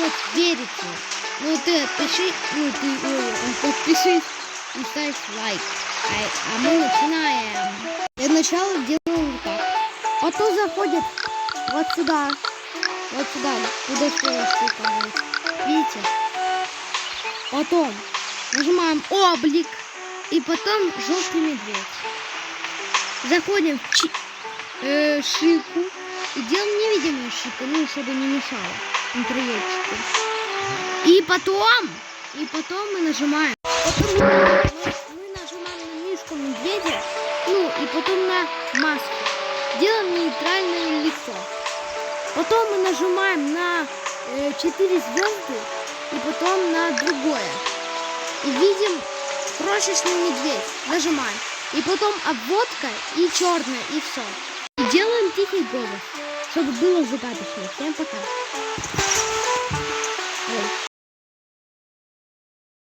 вот верите, ну ты отпиши, подпишись и ставь лайк. А мы начинаем. Для начала делаем вот так. Потом заходит вот сюда, куда стоит штука будет. Видите? Потом нажимаем облик и потом желтый медведь. Заходим в шипку и делаем невидимую шипку, ну чтобы не мешало интерьерчику. И потом мы нажимаем. Потом мы нажимаем на мишку медведя, ну и потом на маску. Делаем нейтральное лицо. Потом мы нажимаем на 4 звезды и потом на другое. И видим крошечный медведь. Нажимаем. И потом обводка и черная, и все. И делаем тихий голос, чтобы было загадочно. Всем пока.